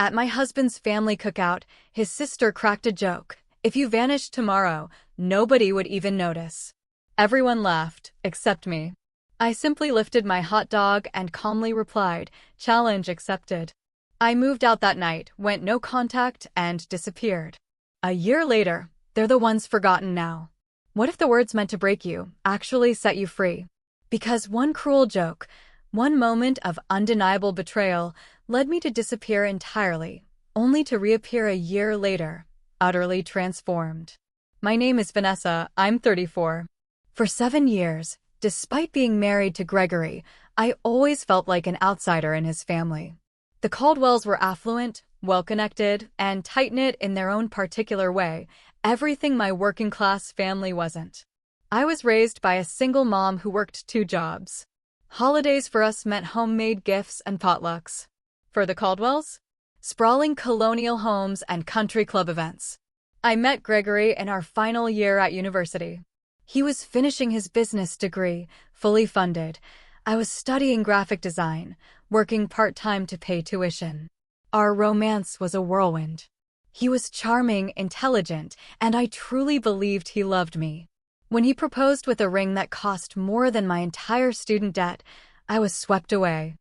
At my husband's family cookout, his sister cracked a joke. If you vanished tomorrow, nobody would even notice. Everyone laughed, except me. I simply lifted my hot dog and calmly replied, "Challenge accepted." I moved out that night, went no contact, and disappeared. A year later, they're the ones forgotten now. What if the words meant to break you actually set you free? Because one cruel joke, one moment of undeniable betrayal, led me to disappear entirely, only to reappear a year later, utterly transformed. My name is Vanessa, I'm 34. For 7 years, despite being married to Gregory, I always felt like an outsider in his family. The Caldwells were affluent, well-connected, and tight-knit in their own particular way, everything my working-class family wasn't. I was raised by a single mom who worked 2 jobs. Holidays for us meant homemade gifts and potlucks. For the Caldwells, sprawling colonial homes and country club events. I met Gregory in our final year at university. He was finishing his business degree, fully funded. I was studying graphic design, working part-time to pay tuition. Our romance was a whirlwind. He was charming, intelligent, and I truly believed he loved me. When he proposed with a ring that cost more than my entire student debt, I was swept away.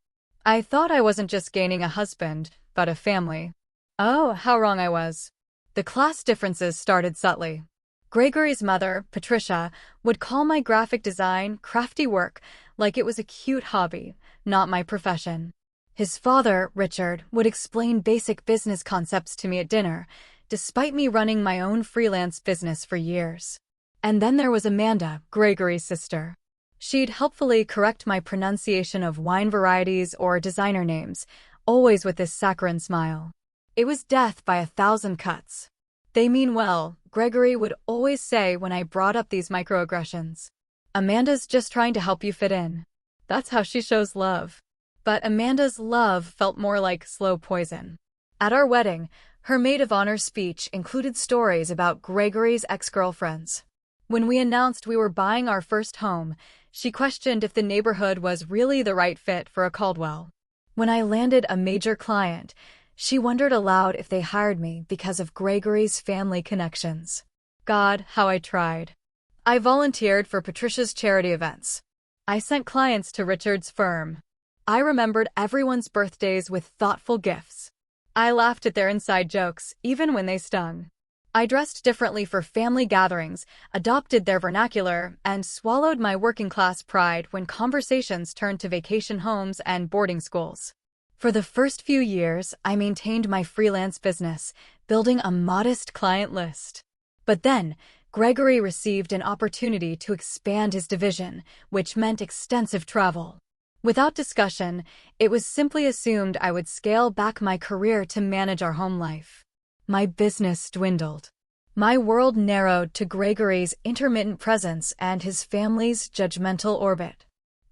I thought I wasn't just gaining a husband, but a family. Oh, how wrong I was. The class differences started subtly. Gregory's mother, Patricia, would call my graphic design crafty work like it was a cute hobby, not my profession. His father, Richard, would explain basic business concepts to me at dinner, despite me running my own freelance business for years. And then there was Amanda, Gregory's sister. She'd helpfully correct my pronunciation of wine varieties or designer names, always with this saccharine smile. It was death by 1,000 cuts. They mean well, Gregory would always say when I brought up these microaggressions. Amanda's just trying to help you fit in. That's how she shows love. But Amanda's love felt more like slow poison. At our wedding, her maid of honor speech included stories about Gregory's ex-girlfriends. When we announced we were buying our first home, she questioned if the neighborhood was really the right fit for a Caldwell. When I landed a major client, she wondered aloud if they hired me because of Gregory's family connections. God, how I tried. I volunteered for Patricia's charity events. I sent clients to Richard's firm. I remembered everyone's birthdays with thoughtful gifts. I laughed at their inside jokes, even when they stung. I dressed differently for family gatherings, adopted their vernacular, and swallowed my working-class pride when conversations turned to vacation homes and boarding schools. For the first few years, I maintained my freelance business, building a modest client list. But then, Gregory received an opportunity to expand his division, which meant extensive travel. Without discussion, it was simply assumed I would scale back my career to manage our home life. My business dwindled. My world narrowed to Gregory's intermittent presence and his family's judgmental orbit.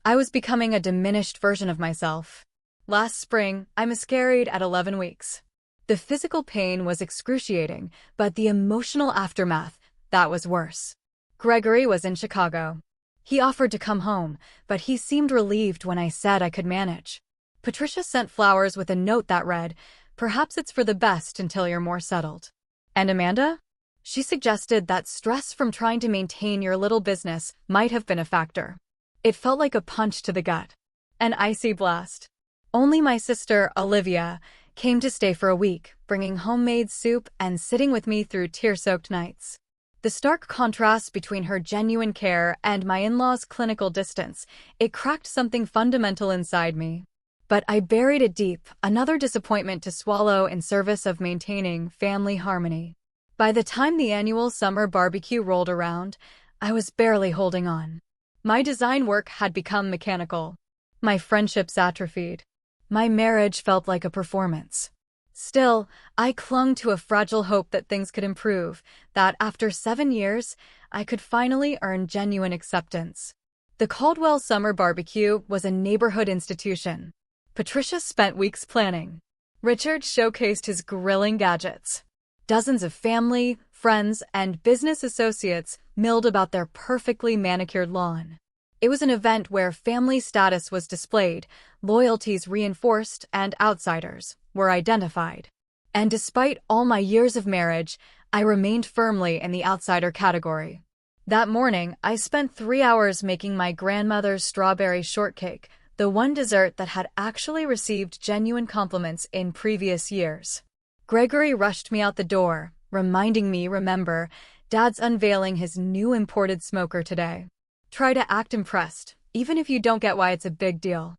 I was becoming a diminished version of myself. Last spring, I miscarried at 11 weeks. The physical pain was excruciating, but the emotional aftermath, that was worse. Gregory was in Chicago. He offered to come home, but he seemed relieved when I said I could manage. Patricia sent flowers with a note that read, "Perhaps it's for the best until you're more settled." And Amanda? She suggested that stress from trying to maintain your little business might have been a factor. It felt like a punch to the gut. An icy blast. Only my sister, Olivia, came to stay for a week, bringing homemade soup and sitting with me through tear-soaked nights. The stark contrast between her genuine care and my in-laws' clinical distance, it cracked something fundamental inside me. But I buried it deep, another disappointment to swallow in service of maintaining family harmony. By the time the annual summer barbecue rolled around, I was barely holding on. My design work had become mechanical. My friendships atrophied. My marriage felt like a performance. Still, I clung to a fragile hope that things could improve, that after 7 years, I could finally earn genuine acceptance. The Caldwell Summer Barbecue was a neighborhood institution. Patricia spent weeks planning. Richard showcased his grilling gadgets. Dozens of family, friends, and business associates milled about their perfectly manicured lawn. It was an event where family status was displayed, loyalties reinforced, and outsiders were identified. And despite all my years of marriage, I remained firmly in the outsider category. That morning, I spent 3 hours making my grandmother's strawberry shortcake, the one dessert that had actually received genuine compliments in previous years. Gregory rushed me out the door, reminding me, remember, Dad's unveiling his new imported smoker today. Try to act impressed, even if you don't get why it's a big deal.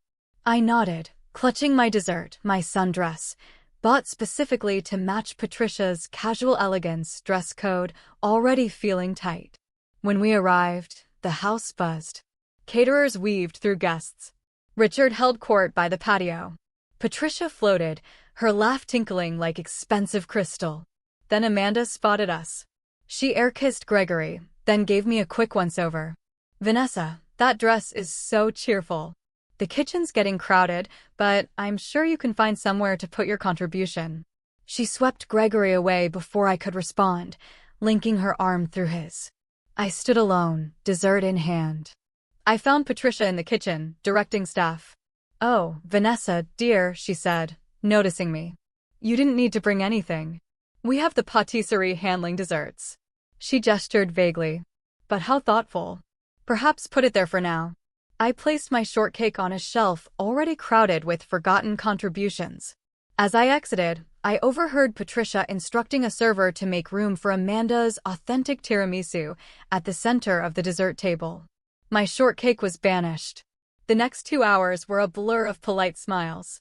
I nodded, clutching my dessert, my sundress, bought specifically to match Patricia's casual elegance dress code, already feeling tight. When we arrived, the house buzzed. Caterers weaved through guests. Richard held court by the patio. Patricia floated, her laugh tinkling like expensive crystal. Then Amanda spotted us. She air-kissed Gregory, then gave me a quick once-over. Vanessa, that dress is so cheerful. The kitchen's getting crowded, but I'm sure you can find somewhere to put your contribution. She swept Gregory away before I could respond, linking her arm through his. I stood alone, dessert in hand. I found Patricia in the kitchen, directing staff. "Oh, Vanessa, dear," she said, noticing me. "You didn't need to bring anything. We have the patisserie handling desserts." She gestured vaguely. "But how thoughtful. Perhaps put it there for now." I placed my shortcake on a shelf already crowded with forgotten contributions. As I exited, I overheard Patricia instructing a server to make room for Amanda's authentic tiramisu at the center of the dessert table. My shortcake was banished. The next 2 hours were a blur of polite smiles.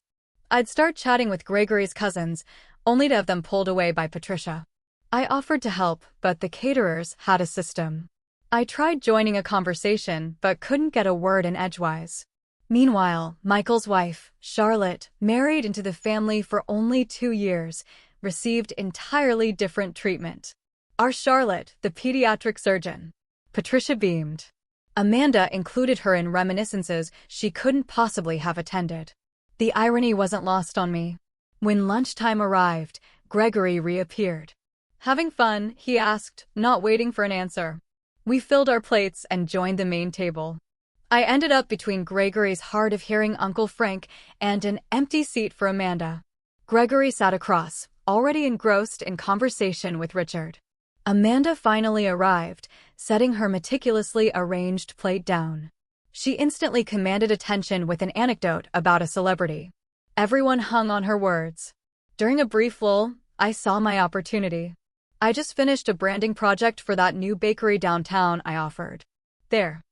I'd start chatting with Gregory's cousins, only to have them pulled away by Patricia. I offered to help, but the caterers had a system. I tried joining a conversation, but couldn't get a word in edgewise. Meanwhile, Michael's wife, Charlotte, married into the family for only 2 years, received entirely different treatment. Our Charlotte, the pediatric surgeon. Patricia beamed. Amanda included her in reminiscences she couldn't possibly have attended. The irony wasn't lost on me. When lunchtime arrived, Gregory reappeared. "Having fun?" he asked, not waiting for an answer. We filled our plates and joined the main table. I ended up between Gregory's hard-of-hearing Uncle Frank and an empty seat for Amanda. Gregory sat across, already engrossed in conversation with Richard. Amanda finally arrived, setting her meticulously arranged plate down. She instantly commanded attention with an anecdote about a celebrity. Everyone hung on her words. During a brief lull, I saw my opportunity. "I just finished a branding project for that new bakery downtown," I offered. "They're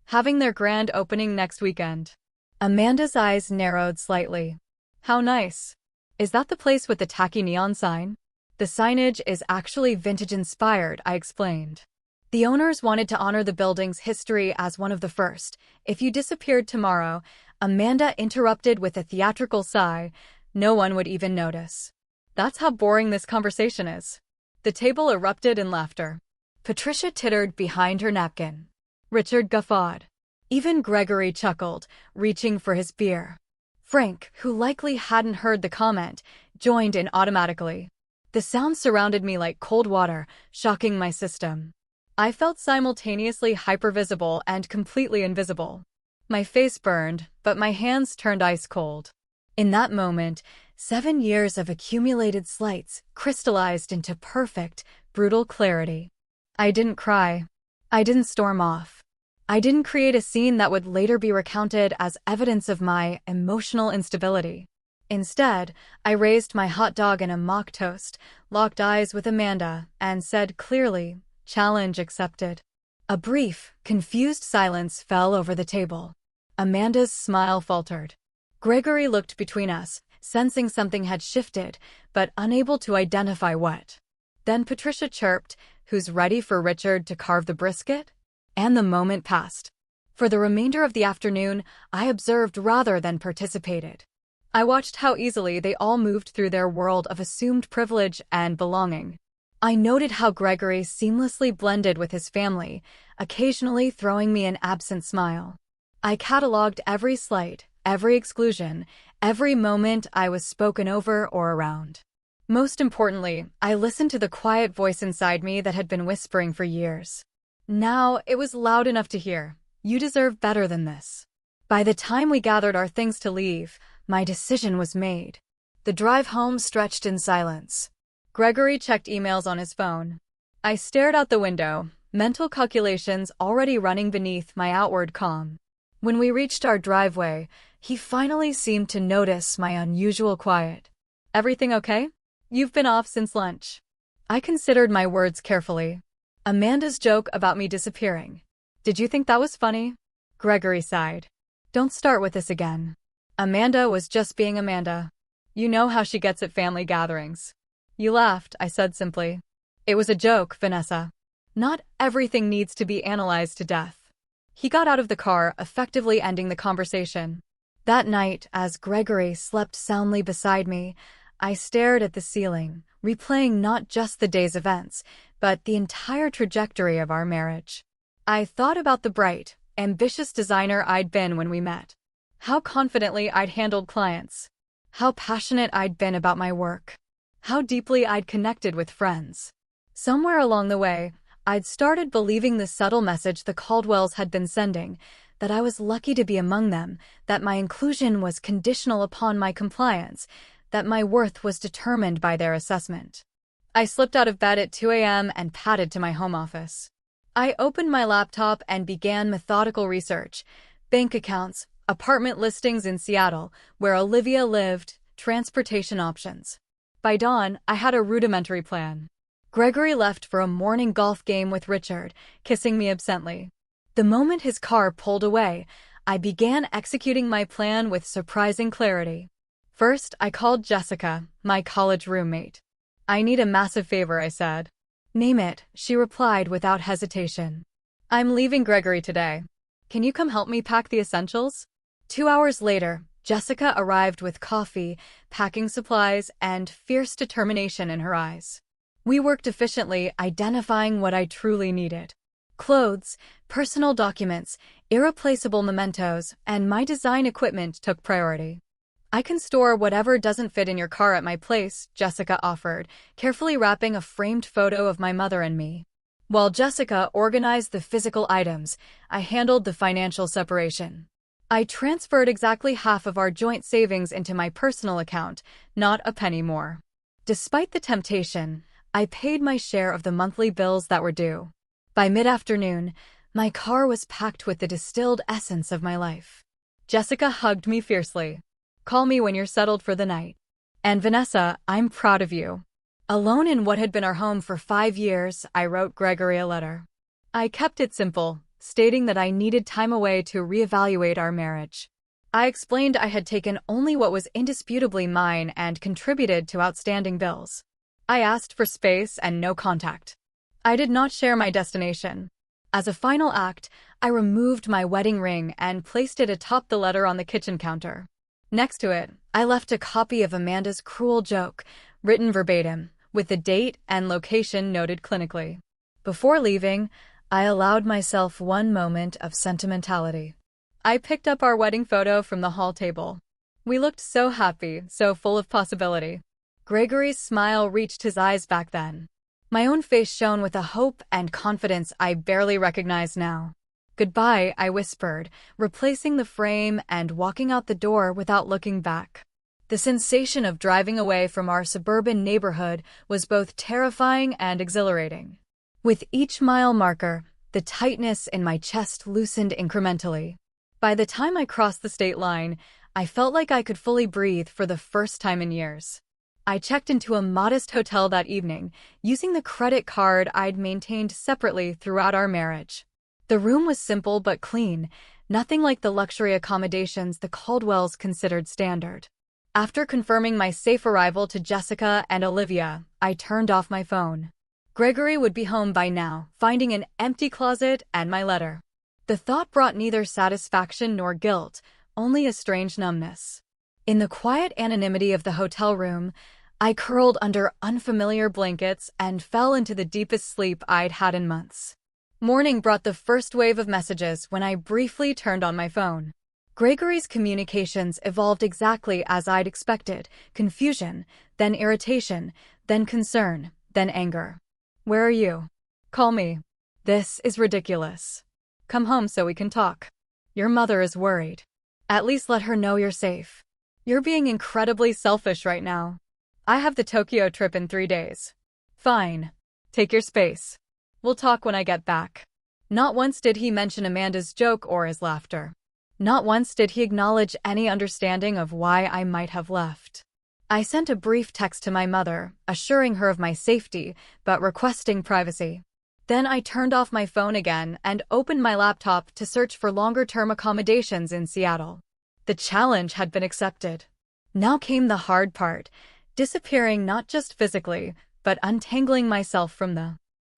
having their grand opening next weekend." Amanda's eyes narrowed slightly. "How nice. Is that the place with the tacky neon sign?" "The signage is actually vintage-inspired," I explained. "The owners wanted to honor the building's history as one of the first. If you disappeared tomorrow," Amanda interrupted with a theatrical sigh, "no one would even notice." That's how boring this conversation is. The table erupted in laughter. Patricia tittered behind her napkin. Richard guffawed. Even Gregory chuckled, reaching for his beer. Frank, who likely hadn't heard the comment, joined in automatically. The sound surrounded me like cold water, shocking my system. I felt simultaneously hypervisible and completely invisible. My face burned, but my hands turned ice cold. In that moment, 7 years of accumulated slights crystallized into perfect, brutal clarity. I didn't cry. I didn't storm off. I didn't create a scene that would later be recounted as evidence of my emotional instability. Instead, I raised my hot dog in a mock toast, locked eyes with Amanda, and said clearly, "Challenge accepted." A brief, confused silence fell over the table. Amanda's smile faltered. Gregory looked between us, sensing something had shifted, but unable to identify what. Then Patricia chirped, "Who's ready for Richard to carve the brisket?" And the moment passed. For the remainder of the afternoon, I observed rather than participated. I watched how easily they all moved through their world of assumed privilege and belonging. I noted how Gregory seamlessly blended with his family, occasionally throwing me an absent smile. I catalogued every slight, every exclusion, every moment I was spoken over or around. Most importantly, I listened to the quiet voice inside me that had been whispering for years. Now it was loud enough to hear. "You deserve better than this." By the time we gathered our things to leave, my decision was made. The drive home stretched in silence. Gregory checked emails on his phone. I stared out the window, mental calculations already running beneath my outward calm. When we reached our driveway, he finally seemed to notice my unusual quiet. Everything okay? You've been off since lunch. I considered my words carefully. Amanda's joke about me disappearing. Did you think that was funny? Gregory sighed. Don't start with this again. Amanda was just being Amanda. You know how she gets at family gatherings. You laughed, I said simply. It was a joke, Vanessa. Not everything needs to be analyzed to death. He got out of the car, effectively ending the conversation. That night, as Gregory slept soundly beside me, I stared at the ceiling, replaying not just the day's events, but the entire trajectory of our marriage. I thought about the bright, ambitious designer I'd been when we met. How confidently I'd handled clients. How passionate I'd been about my work. How deeply I'd connected with friends. Somewhere along the way, I'd started believing the subtle message the Caldwells had been sending, that I was lucky to be among them, that my inclusion was conditional upon my compliance, that my worth was determined by their assessment. I slipped out of bed at 2 a.m. and padded to my home office. I opened my laptop and began methodical research. Bank accounts, apartment listings in Seattle, where Olivia lived, transportation options. By dawn, I had a rudimentary plan. Gregory left for a morning golf game with Richard, kissing me absently. The moment his car pulled away, I began executing my plan with surprising clarity. First, I called Jessica, my college roommate. I need a massive favor, I said. Name it, she replied without hesitation. I'm leaving Gregory today. Can you come help me pack the essentials? 2 hours later, Jessica arrived with coffee, packing supplies, and fierce determination in her eyes. We worked efficiently, identifying what I truly needed. Clothes, personal documents, irreplaceable mementos, and my design equipment took priority. I can store whatever doesn't fit in your car at my place, Jessica offered, carefully wrapping a framed photo of my mother and me. While Jessica organized the physical items, I handled the financial separation. I transferred exactly half of our joint savings into my personal account, not a penny more. Despite the temptation, I paid my share of the monthly bills that were due. By mid-afternoon, my car was packed with the distilled essence of my life. Jessica hugged me fiercely. Call me when you're settled for the night. And Vanessa, I'm proud of you. Alone in what had been our home for 5 years, I wrote Gregory a letter. I kept it simple, stating that I needed time away to reevaluate our marriage. I explained I had taken only what was indisputably mine and contributed to outstanding bills. I asked for space and no contact. I did not share my destination. As a final act, I removed my wedding ring and placed it atop the letter on the kitchen counter. Next to it, I left a copy of Amanda's cruel joke, written verbatim, with the date and location noted clinically. Before leaving, I allowed myself one moment of sentimentality. I picked up our wedding photo from the hall table. We looked so happy, so full of possibility. Gregory's smile reached his eyes back then. My own face shone with a hope and confidence I barely recognized now. Goodbye, I whispered, replacing the frame and walking out the door without looking back. The sensation of driving away from our suburban neighborhood was both terrifying and exhilarating. With each mile marker, the tightness in my chest loosened incrementally. By the time I crossed the state line, I felt like I could fully breathe for the first time in years. I checked into a modest hotel that evening, using the credit card I'd maintained separately throughout our marriage. The room was simple but clean, nothing like the luxury accommodations the Caldwells considered standard. After confirming my safe arrival to Jessica and Olivia, I turned off my phone. Gregory would be home by now, finding an empty closet and my letter. The thought brought neither satisfaction nor guilt, only a strange numbness. In the quiet anonymity of the hotel room, I curled under unfamiliar blankets and fell into the deepest sleep I'd had in months. Morning brought the first wave of messages when I briefly turned on my phone. Gregory's communications evolved exactly as I'd expected: confusion, then irritation, then concern, then anger. Where are you? Call me. This is ridiculous. Come home so we can talk. Your mother is worried. At least let her know you're safe. You're being incredibly selfish right now. I have the Tokyo trip in 3 days. Fine. Take your space. We'll talk when I get back. Not once did he mention Amanda's joke or his laughter. Not once did he acknowledge any understanding of why I might have left. I sent a brief text to my mother, assuring her of my safety, but requesting privacy. Then I turned off my phone again and opened my laptop to search for longer-term accommodations in Seattle. The challenge had been accepted. Now came the hard part, disappearing not just physically, but untangling myself from the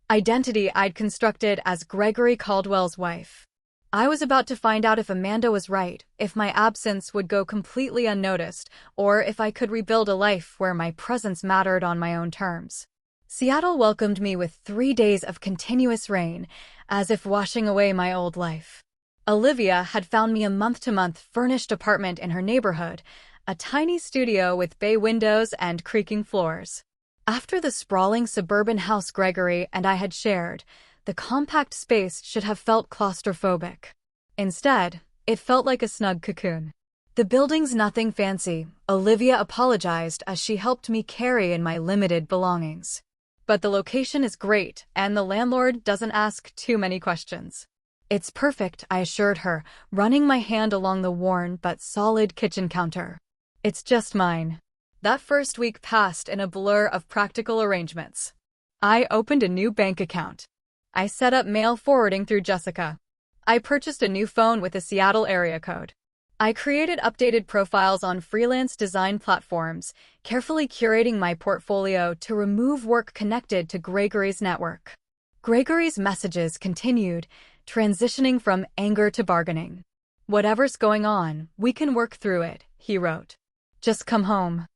identity I'd constructed as Gregory Caldwell's wife. I was about to find out if Amanda was right, if my absence would go completely unnoticed, or if I could rebuild a life where my presence mattered on my own terms. Seattle welcomed me with 3 days of continuous rain, as if washing away my old life. Olivia had found me a month-to-month furnished apartment in her neighborhood, a tiny studio with bay windows and creaking floors. After the sprawling suburban house Gregory and I had shared, the compact space should have felt claustrophobic. Instead, it felt like a snug cocoon. The building's nothing fancy, Olivia apologized as she helped me carry in my limited belongings. But the location is great, and the landlord doesn't ask too many questions. It's perfect, I assured her, running my hand along the worn but solid kitchen counter. It's just mine. That first week passed in a blur of practical arrangements. I opened a new bank account. I set up mail forwarding through Jessica. I purchased a new phone with a Seattle area code. I created updated profiles on freelance design platforms, carefully curating my portfolio to remove work connected to Gregory's network. Gregory's messages continued, transitioning from anger to bargaining. Whatever's going on, we can work through it, he wrote. Just come home.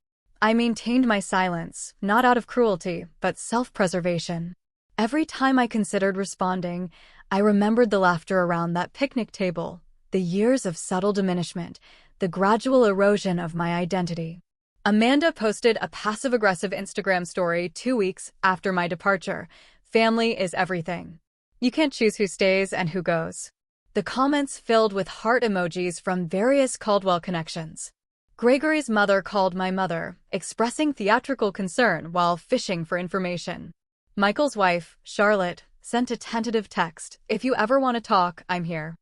I maintained my silence, not out of cruelty, but self-preservation. Every time I considered responding, I remembered the laughter around that picnic table, the years of subtle diminishment, the gradual erosion of my identity. Amanda posted a passive-aggressive Instagram story 2 weeks after my departure. Family is everything. You can't choose who stays and who goes. The comments filled with heart emojis from various Caldwell connections. Gregory's mother called my mother, expressing theatrical concern while fishing for information. Michael's wife, Charlotte, sent a tentative text, "If you ever want to talk, I'm here."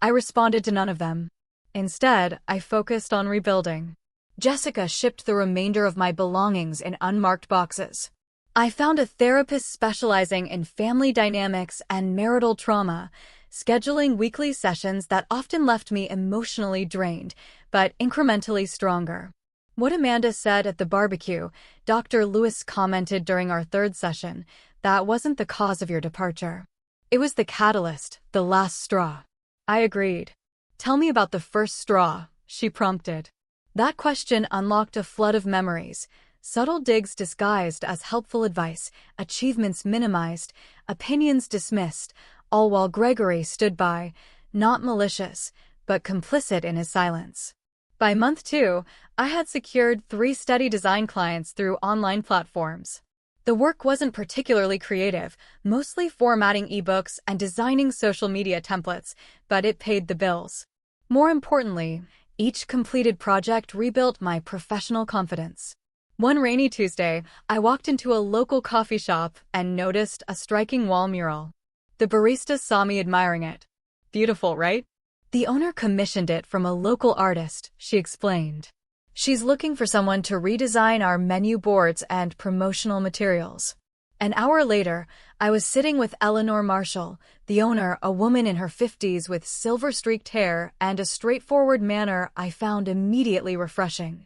I responded to none of them. Instead, I focused on rebuilding. Jessica shipped the remainder of my belongings in unmarked boxes. I found a therapist specializing in family dynamics and marital trauma, scheduling weekly sessions that often left me emotionally drained, but incrementally stronger. What Amanda said at the barbecue, Dr. Lewis commented during our 3rd session, that wasn't the cause of your departure. It was the catalyst, the last straw. I agreed. Tell me about the first straw, she prompted. That question unlocked a flood of memories, subtle digs disguised as helpful advice, achievements minimized, opinions dismissed, all while Gregory stood by, not malicious, but complicit in his silence. By month 2, I had secured 3 steady design clients through online platforms. The work wasn't particularly creative, mostly formatting ebooks and designing social media templates, but it paid the bills. More importantly, each completed project rebuilt my professional confidence. One rainy Tuesday, I walked into a local coffee shop and noticed a striking wall mural. The barista saw me admiring it. Beautiful, right? The owner commissioned it from a local artist, she explained. She's looking for someone to redesign our menu boards and promotional materials. An hour later, I was sitting with Eleanor Marshall, the owner, a woman in her 50s with silver-streaked hair and a straightforward manner I found immediately refreshing.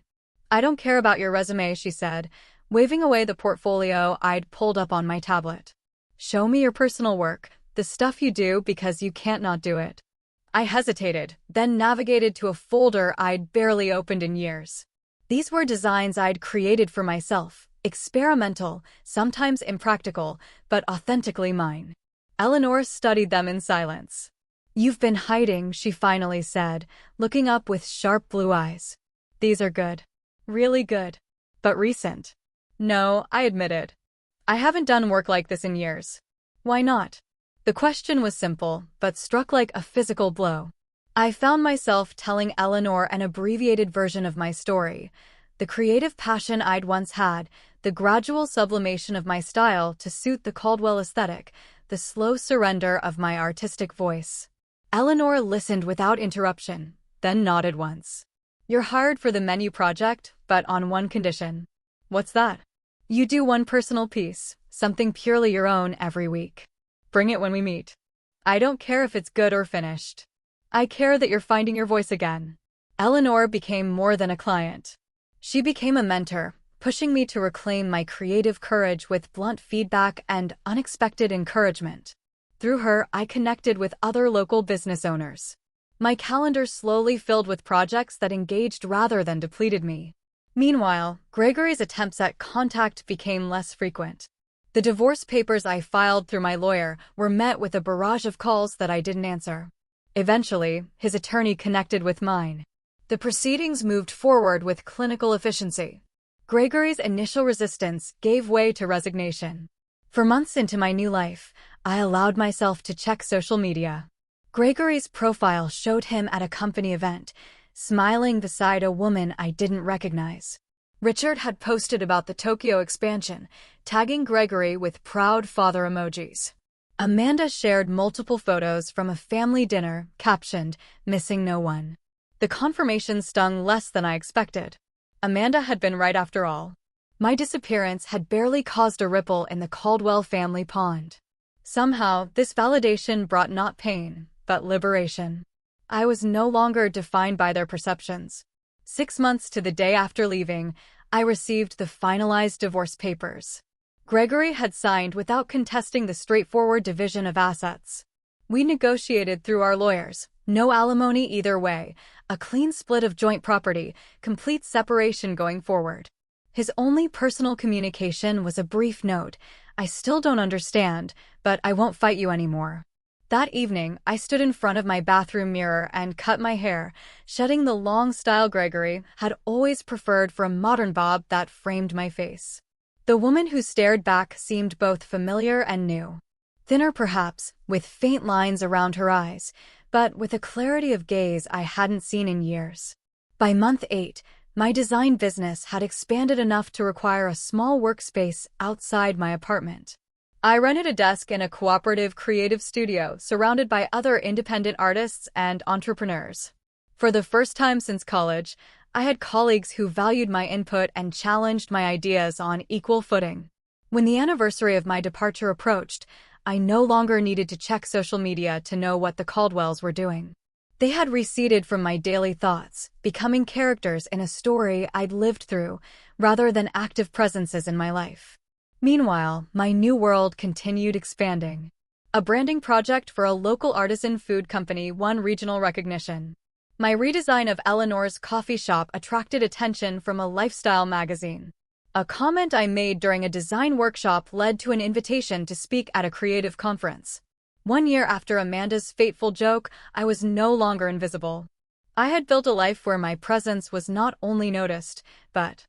"I don't care about your resume," she said, waving away the portfolio I'd pulled up on my tablet. "Show me your personal work, the stuff you do because you can't not do it." I hesitated, then navigated to a folder I'd barely opened in years. These were designs I'd created for myself, experimental, sometimes impractical, but authentically mine. Eleanor studied them in silence. "You've been hiding," she finally said, looking up with sharp blue eyes. "These are good. Really good. But recent." "No," I admitted. "I haven't done work like this in years." "Why not?" The question was simple, but struck like a physical blow. I found myself telling Eleanor an abbreviated version of my story. The creative passion I'd once had, the gradual sublimation of my style to suit the Caldwell aesthetic, the slow surrender of my artistic voice. Eleanor listened without interruption, then nodded once. "You're hired for the menu project, but on one condition." "What's that?" "You do one personal piece, something purely your own every week. Bring it when we meet. I don't care if it's good or finished. I care that you're finding your voice again." Eleanor became more than a client. She became a mentor, pushing me to reclaim my creative courage with blunt feedback and unexpected encouragement. Through her, I connected with other local business owners. My calendar slowly filled with projects that engaged rather than depleted me. Meanwhile, Gregory's attempts at contact became less frequent. The divorce papers I filed through my lawyer were met with a barrage of calls that I didn't answer. Eventually, his attorney connected with mine. The proceedings moved forward with clinical efficiency. Gregory's initial resistance gave way to resignation. For months into my new life, I allowed myself to check social media. Gregory's profile showed him at a company event, smiling beside a woman I didn't recognize. Richard had posted about the Tokyo expansion, tagging Gregory with proud father emojis. Amanda shared multiple photos from a family dinner, captioned, "Missing no one." The confirmation stung less than I expected. Amanda had been right after all. My disappearance had barely caused a ripple in the Caldwell family pond. Somehow, this validation brought not pain, but liberation. I was no longer defined by their perceptions. 6 months to the day after leaving, I received the finalized divorce papers. Gregory had signed without contesting the straightforward division of assets. We negotiated through our lawyers, no alimony either way, a clean split of joint property, complete separation going forward. His only personal communication was a brief note, "I still don't understand, but I won't fight you anymore." That evening, I stood in front of my bathroom mirror and cut my hair, shedding the long style Gregory had always preferred for a modern bob that framed my face. The woman who stared back seemed both familiar and new. Thinner perhaps, with faint lines around her eyes, but with a clarity of gaze I hadn't seen in years. By month 8, my design business had expanded enough to require a small workspace outside my apartment. I rented a desk in a cooperative creative studio surrounded by other independent artists and entrepreneurs. For the first time since college, I had colleagues who valued my input and challenged my ideas on equal footing. When the anniversary of my departure approached, I no longer needed to check social media to know what the Caldwells were doing. They had receded from my daily thoughts, becoming characters in a story I'd lived through, rather than active presences in my life. Meanwhile, my new world continued expanding. A branding project for a local artisan food company won regional recognition. My redesign of Eleanor's coffee shop attracted attention from a lifestyle magazine. A comment I made during a design workshop led to an invitation to speak at a creative conference. 1 year after Amanda's fateful joke, I was no longer invisible. I had built a life where my presence was not only noticed, but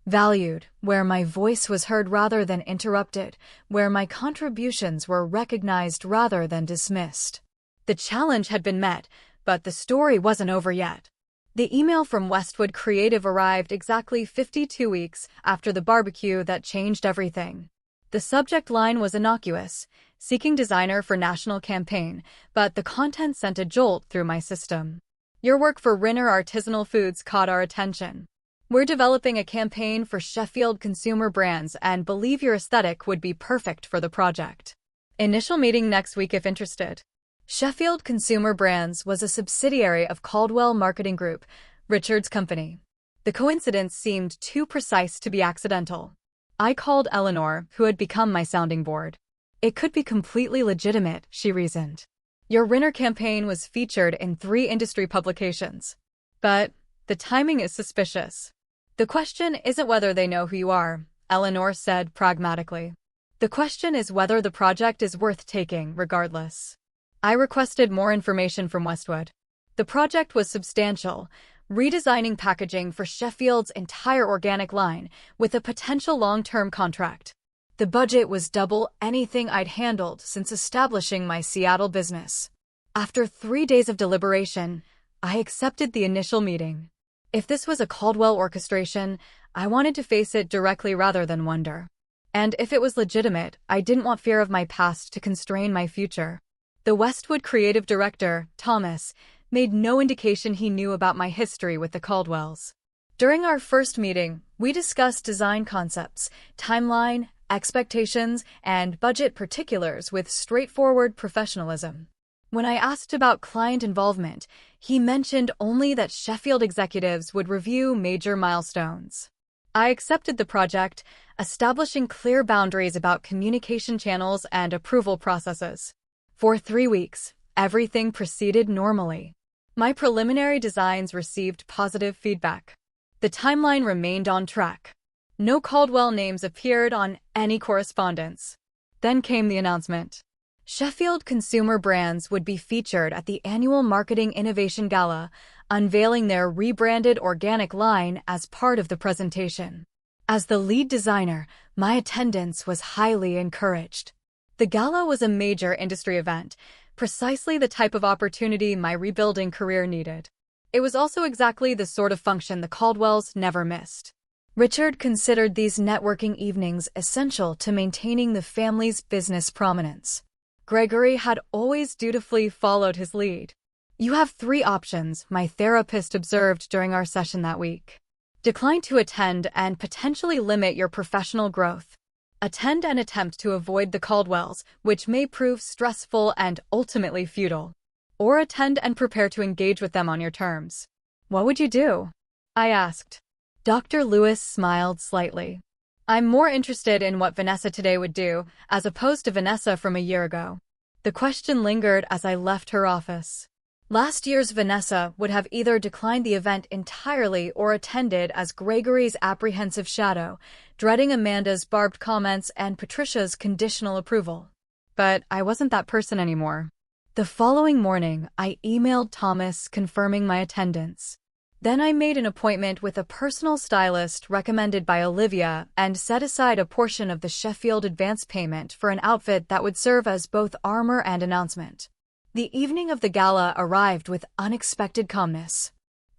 valued, where my voice was heard rather than interrupted, where my contributions were recognized rather than dismissed. The challenge had been met, but the story wasn't over yet. The email from Westwood Creative arrived exactly 52 weeks after the barbecue that changed everything. The subject line was innocuous, seeking designer for national campaign, but the content sent a jolt through my system. Your work for Rinner Artisanal Foods caught our attention. We're developing a campaign for Sheffield consumer brands and believe your aesthetic would be perfect for the project. Initial meeting next week if interested. Sheffield Consumer Brands was a subsidiary of Caldwell Marketing Group, Richard's company. The coincidence seemed too precise to be accidental. I called Eleanor, who had become my sounding board. It could be completely legitimate, she reasoned. Your Rinner campaign was featured in 3 industry publications. But the timing is suspicious. The question isn't whether they know who you are, Eleanor said pragmatically. The question is whether the project is worth taking, regardless. I requested more information from Westwood. The project was substantial, redesigning packaging for Sheffield's entire organic line with a potential long-term contract. The budget was double anything I'd handled since establishing my Seattle business. After 3 days of deliberation, I accepted the initial meeting. If this was a Caldwell orchestration, I wanted to face it directly rather than wonder. And if it was legitimate, I didn't want fear of my past to constrain my future. The Westwood creative director, Thomas, made no indication he knew about my history with the Caldwells. During our first meeting, we discussed design concepts, timeline, expectations, and budget particulars with straightforward professionalism. When I asked about client involvement, he mentioned only that Sheffield executives would review major milestones. I accepted the project, establishing clear boundaries about communication channels and approval processes. For 3 weeks, everything proceeded normally. My preliminary designs received positive feedback. The timeline remained on track. No Caldwell names appeared on any correspondence. Then came the announcement. Sheffield consumer brands would be featured at the annual Marketing Innovation Gala, unveiling their rebranded organic line as part of the presentation. As the lead designer, my attendance was highly encouraged. The gala was a major industry event, precisely the type of opportunity my rebuilding career needed. It was also exactly the sort of function the Caldwells never missed. Richard considered these networking evenings essential to maintaining the family's business prominence. Gregory had always dutifully followed his lead. "You have 3 options," my therapist observed during our session that week. Decline to attend and potentially limit your professional growth. Attend and attempt to avoid the Caldwells, which may prove stressful and ultimately futile. Or attend and prepare to engage with them on your terms. "What would you do?" I asked. Dr. Lewis smiled slightly. "I'm more interested in what Vanessa today would do, as opposed to Vanessa from a year ago." The question lingered as I left her office. Last year's Vanessa would have either declined the event entirely or attended as Gregory's apprehensive shadow, dreading Amanda's barbed comments and Patricia's conditional approval. But I wasn't that person anymore. The following morning, I emailed Thomas confirming my attendance. Then I made an appointment with a personal stylist recommended by Olivia and set aside a portion of the Sheffield advance payment for an outfit that would serve as both armor and announcement. The evening of the gala arrived with unexpected calmness.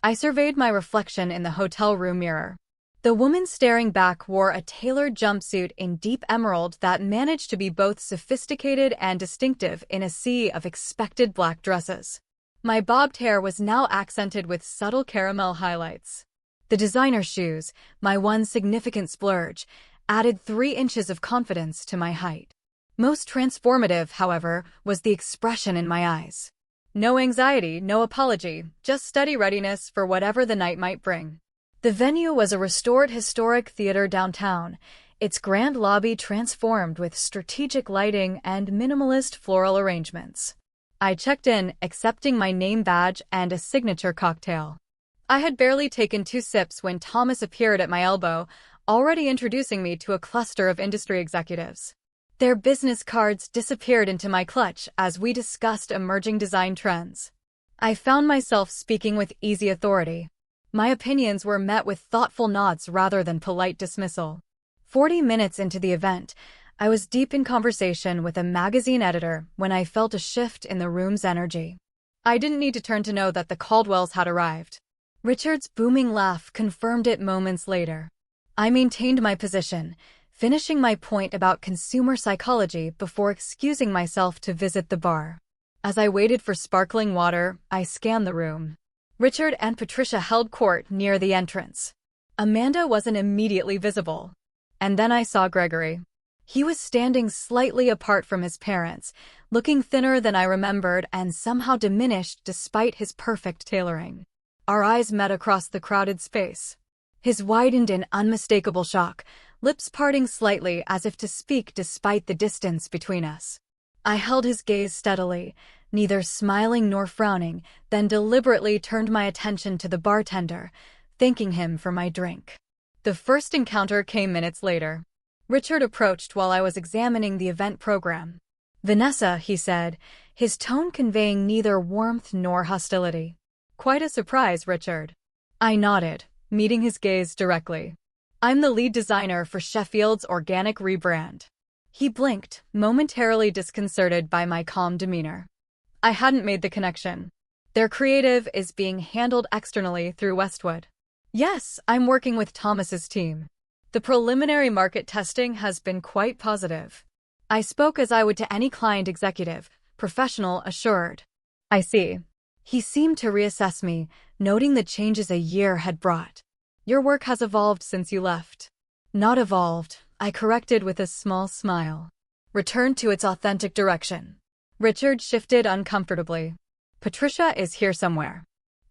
I surveyed my reflection in the hotel room mirror. The woman staring back wore a tailored jumpsuit in deep emerald that managed to be both sophisticated and distinctive in a sea of expected black dresses. My bobbed hair was now accented with subtle caramel highlights. The designer shoes, my one significant splurge, added 3 inches of confidence to my height. Most transformative, however, was the expression in my eyes. No anxiety, no apology, just steady readiness for whatever the night might bring. The venue was a restored historic theater downtown, its grand lobby transformed with strategic lighting and minimalist floral arrangements. I checked in, accepting my name badge and a signature cocktail. I had barely taken 2 sips when Thomas appeared at my elbow, already introducing me to a cluster of industry executives. Their business cards disappeared into my clutch as we discussed emerging design trends. I found myself speaking with easy authority. My opinions were met with thoughtful nods rather than polite dismissal. 40 minutes into the event, I was deep in conversation with a magazine editor when I felt a shift in the room's energy. I didn't need to turn to know that the Caldwells had arrived. Richard's booming laugh confirmed it moments later. I maintained my position, finishing my point about consumer psychology before excusing myself to visit the bar. As I waited for sparkling water, I scanned the room. Richard and Patricia held court near the entrance. Amanda wasn't immediately visible. And then I saw Gregory. He was standing slightly apart from his parents, looking thinner than I remembered and somehow diminished despite his perfect tailoring. Our eyes met across the crowded space. His widened in unmistakable shock, lips parting slightly as if to speak despite the distance between us. I held his gaze steadily, neither smiling nor frowning, then deliberately turned my attention to the bartender, thanking him for my drink. The first encounter came minutes later. Richard approached while I was examining the event program. "Vanessa," he said, his tone conveying neither warmth nor hostility. "Quite a surprise, Richard." I nodded, meeting his gaze directly. "I'm the lead designer for Sheffield's organic rebrand." He blinked, momentarily disconcerted by my calm demeanor. I hadn't made the connection. Their creative is being handled externally through Westwood. Yes, I'm working with Thomas's team. The preliminary market testing has been quite positive. I spoke as I would to any client executive, professional, assured. I see. He seemed to reassess me, noting the changes a year had brought. Your work has evolved since you left. Not evolved, I corrected with a small smile. Returned to its authentic direction. Richard shifted uncomfortably. Patricia is here somewhere.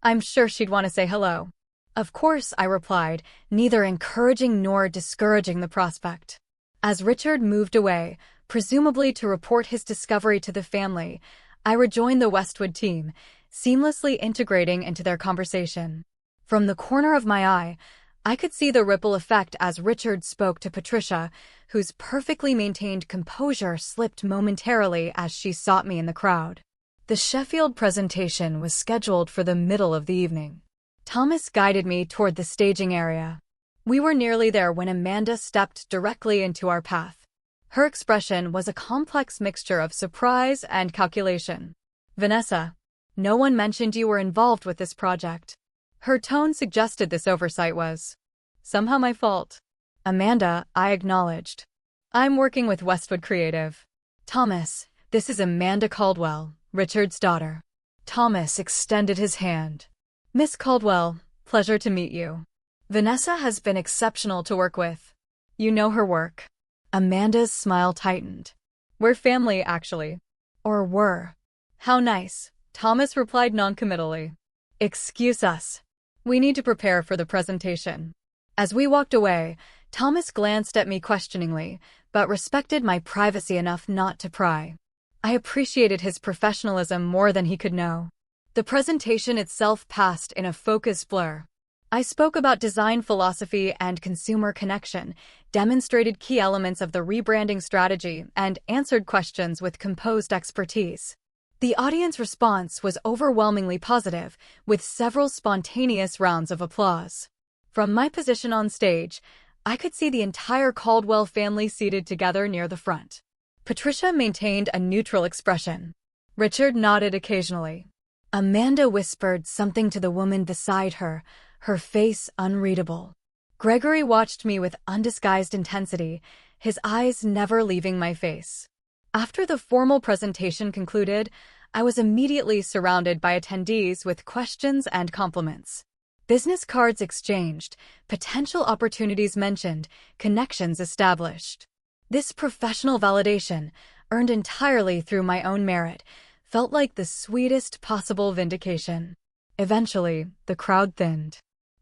I'm sure she'd want to say hello. Of course, I replied, neither encouraging nor discouraging the prospect. As Richard moved away, presumably to report his discovery to the family, I rejoined the Westwood team, seamlessly integrating into their conversation. From the corner of my eye, I could see the ripple effect as Richard spoke to Patricia, whose perfectly maintained composure slipped momentarily as she sought me in the crowd. The Sheffield presentation was scheduled for the middle of the evening. Thomas guided me toward the staging area. We were nearly there when Amanda stepped directly into our path. Her expression was a complex mixture of surprise and calculation. Vanessa, no one mentioned you were involved with this project. Her tone suggested this oversight was somehow my fault. Amanda, I acknowledged. I'm working with Westwood Creative. Thomas, this is Amanda Caldwell, Richard's daughter. Thomas extended his hand. Miss Caldwell, pleasure to meet you. Vanessa has been exceptional to work with. You know her work. Amanda's smile tightened. We're family, actually. Or were. How nice, Thomas replied noncommittally. Excuse us. We need to prepare for the presentation. As we walked away, Thomas glanced at me questioningly, but respected my privacy enough not to pry. I appreciated his professionalism more than he could know. The presentation itself passed in a focused blur. I spoke about design philosophy and consumer connection, demonstrated key elements of the rebranding strategy, and answered questions with composed expertise. The audience response was overwhelmingly positive, with several spontaneous rounds of applause. From my position on stage, I could see the entire Caldwell family seated together near the front. Patricia maintained a neutral expression. Richard nodded occasionally. Amanda whispered something to the woman beside her, her face unreadable. Gregory watched me with undisguised intensity, his eyes never leaving my face. After the formal presentation concluded, I was immediately surrounded by attendees with questions and compliments. Business cards exchanged, potential opportunities mentioned, connections established. This professional validation, earned entirely through my own merit, felt like the sweetest possible vindication. Eventually, the crowd thinned.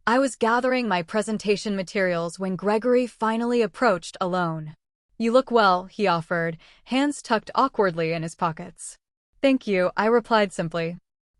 I was gathering my presentation materials when Gregory finally approached alone. You look well, he offered, hands tucked awkwardly in his pockets. Thank you, I replied simply.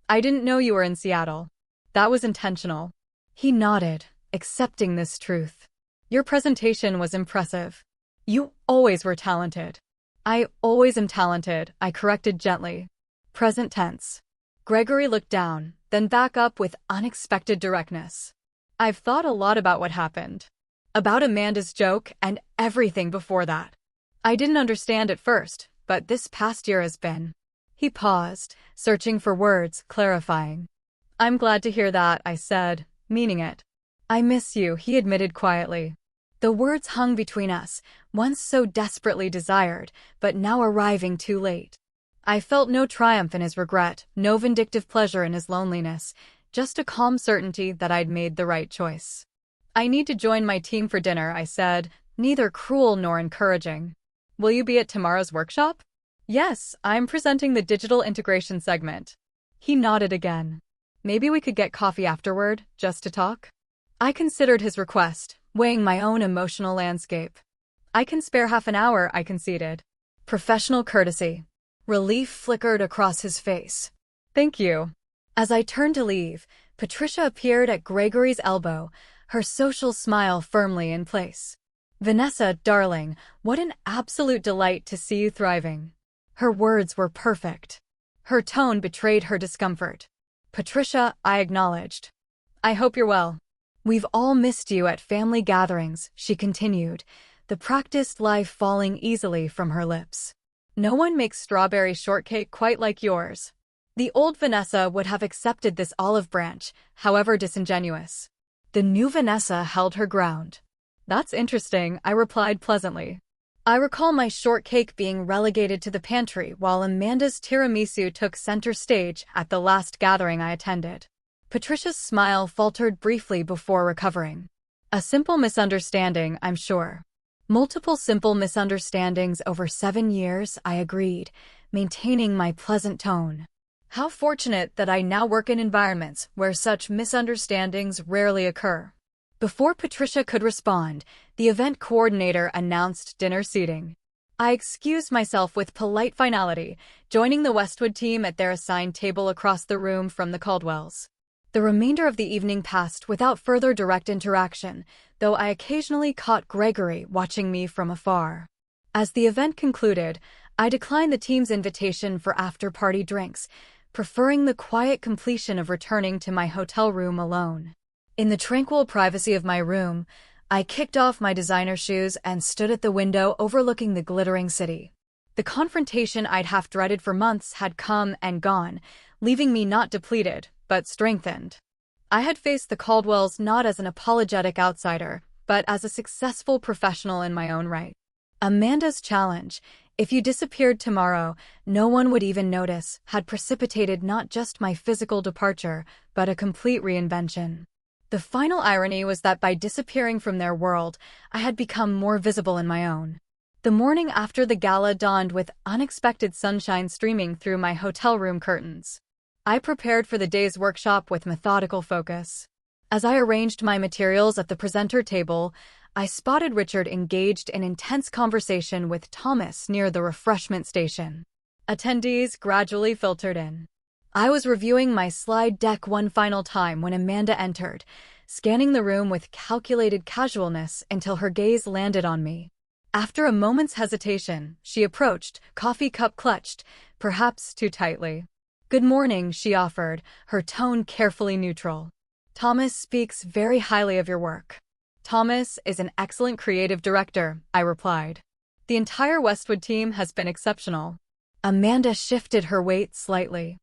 I didn't know you were in Seattle. That was intentional. He nodded, accepting this truth. Your presentation was impressive. You always were talented. I always am talented, I corrected gently. Present tense. Gregory looked down, then back up with unexpected directness. I've thought a lot about what happened. About Amanda's joke and everything before that. I didn't understand at first, but this past year has been. He paused, searching for words, clarifying. I'm glad to hear that, I said, meaning it. I miss you, he admitted quietly. The words hung between us, once so desperately desired, but now arriving too late. I felt no triumph in his regret, no vindictive pleasure in his loneliness, just a calm certainty that I'd made the right choice. I need to join my team for dinner, I said, neither cruel nor encouraging. Will you be at tomorrow's workshop? Yes, I'm presenting the digital integration segment. He nodded again. Maybe we could get coffee afterward, just to talk? I considered his request, weighing my own emotional landscape. I can spare half an hour, I conceded. Professional courtesy. Relief flickered across his face. Thank you. As I turned to leave, Patricia appeared at Gregory's elbow, her social smile firmly in place. Vanessa, darling, what an absolute delight to see you thriving. Her words were perfect. Her tone betrayed her discomfort. Patricia, I acknowledged. I hope you're well. We've all missed you at family gatherings, she continued, the practiced life falling easily from her lips. No one makes strawberry shortcake quite like yours. The old Vanessa would have accepted this olive branch, however disingenuous. The new Vanessa held her ground. That's interesting, I replied pleasantly. I recall my shortcake being relegated to the pantry while Amanda's tiramisu took center stage at the last gathering I attended. Patricia's smile faltered briefly before recovering. A simple misunderstanding, I'm sure. Multiple simple misunderstandings over 7 years, I agreed, maintaining my pleasant tone. How fortunate that I now work in environments where such misunderstandings rarely occur. Before Patricia could respond, the event coordinator announced dinner seating. I excused myself with polite finality, joining the Westwood team at their assigned table across the room from the Caldwells. The remainder of the evening passed without further direct interaction, though I occasionally caught Gregory watching me from afar. As the event concluded, I declined the team's invitation for after-party drinks, preferring the quiet completion of returning to my hotel room alone. In the tranquil privacy of my room, I kicked off my designer shoes and stood at the window overlooking the glittering city. The confrontation I'd half dreaded for months had come and gone, leaving me not depleted, but strengthened. I had faced the Caldwells not as an apologetic outsider, but as a successful professional in my own right. Amanda's challenge, if you disappeared tomorrow, no one would even notice, had precipitated not just my physical departure, but a complete reinvention. The final irony was that by disappearing from their world, I had become more visible in my own. The morning after the gala dawned with unexpected sunshine streaming through my hotel room curtains. I prepared for the day's workshop with methodical focus. As I arranged my materials at the presenter table, I spotted Richard engaged in intense conversation with Thomas near the refreshment station. Attendees gradually filtered in. I was reviewing my slide deck one final time when Amanda entered, scanning the room with calculated casualness until her gaze landed on me. After a moment's hesitation, she approached, coffee cup clutched, perhaps too tightly. "Good morning," she offered, her tone carefully neutral. "Thomas speaks very highly of your work." "Thomas is an excellent creative director," I replied. "The entire Westwood team has been exceptional." Amanda shifted her weight slightly.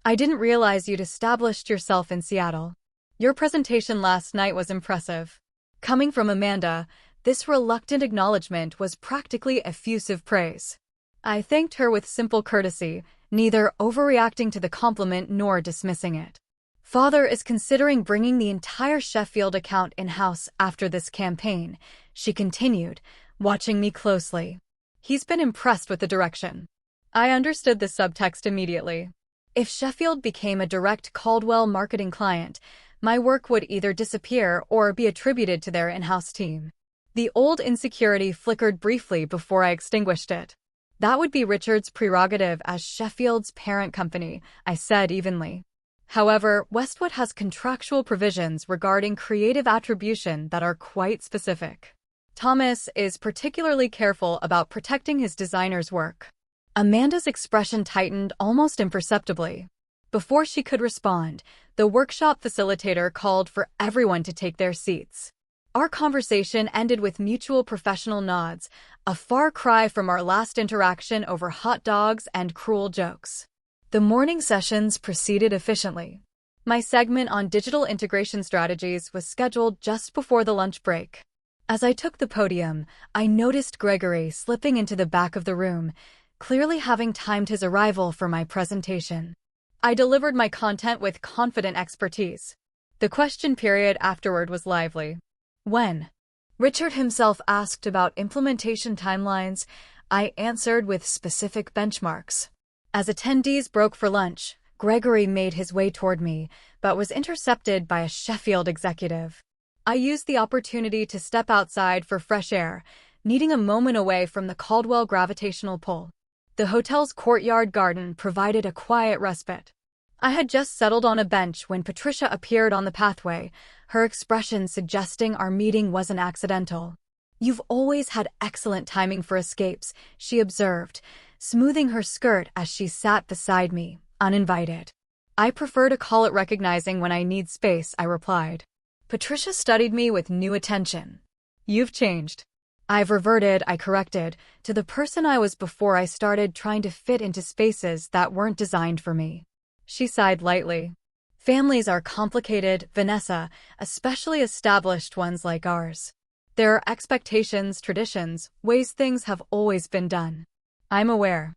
"I didn't realize you'd established yourself in Seattle. Your presentation last night was impressive." Coming from Amanda, this reluctant acknowledgement was practically effusive praise. I thanked her with simple courtesy, neither overreacting to the compliment nor dismissing it. "Father is considering bringing the entire Sheffield account in-house after this campaign," she continued, watching me closely. "He's been impressed with the direction." I understood the subtext immediately. If Sheffield became a direct Caldwell marketing client, my work would either disappear or be attributed to their in-house team. The old insecurity flickered briefly before I extinguished it. "That would be Richard's prerogative as Sheffield's parent company," I said evenly. "However, Westwood has contractual provisions regarding creative attribution that are quite specific. Thomas is particularly careful about protecting his designer's work." Amanda's expression tightened almost imperceptibly. Before she could respond, the workshop facilitator called for everyone to take their seats. Our conversation ended with mutual professional nods, a far cry from our last interaction over hot dogs and cruel jokes. The morning sessions proceeded efficiently. My segment on digital integration strategies was scheduled just before the lunch break. As I took the podium, I noticed Gregory slipping into the back of the room, clearly having timed his arrival for my presentation. I delivered my content with confident expertise. The question period afterward was lively. "When?" Richard himself asked about implementation timelines. I answered with specific benchmarks. As attendees broke for lunch, Gregory made his way toward me, but was intercepted by a Sheffield executive. I used the opportunity to step outside for fresh air, needing a moment away from the Caldwell gravitational pull. The hotel's courtyard garden provided a quiet respite. I had just settled on a bench when Patricia appeared on the pathway, her expression suggesting our meeting wasn't accidental. "You've always had excellent timing for escapes," she observed, smoothing her skirt as she sat beside me, uninvited. "I prefer to call it recognizing when I need space," I replied. Patricia studied me with new attention. "You've changed." "I've reverted," I corrected, "to the person I was before I started trying to fit into spaces that weren't designed for me." She sighed lightly. Families are complicated, Vanessa, especially established ones like ours. There are expectations, traditions, ways things have always been done. I'm aware.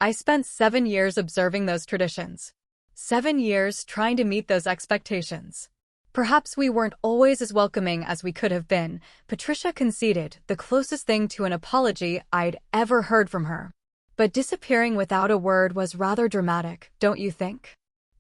I spent 7 years observing those traditions. 7 years trying to meet those expectations. Perhaps we weren't always as welcoming as we could have been, Patricia conceded, the closest thing to an apology I'd ever heard from her. But disappearing without a word was rather dramatic, don't you think?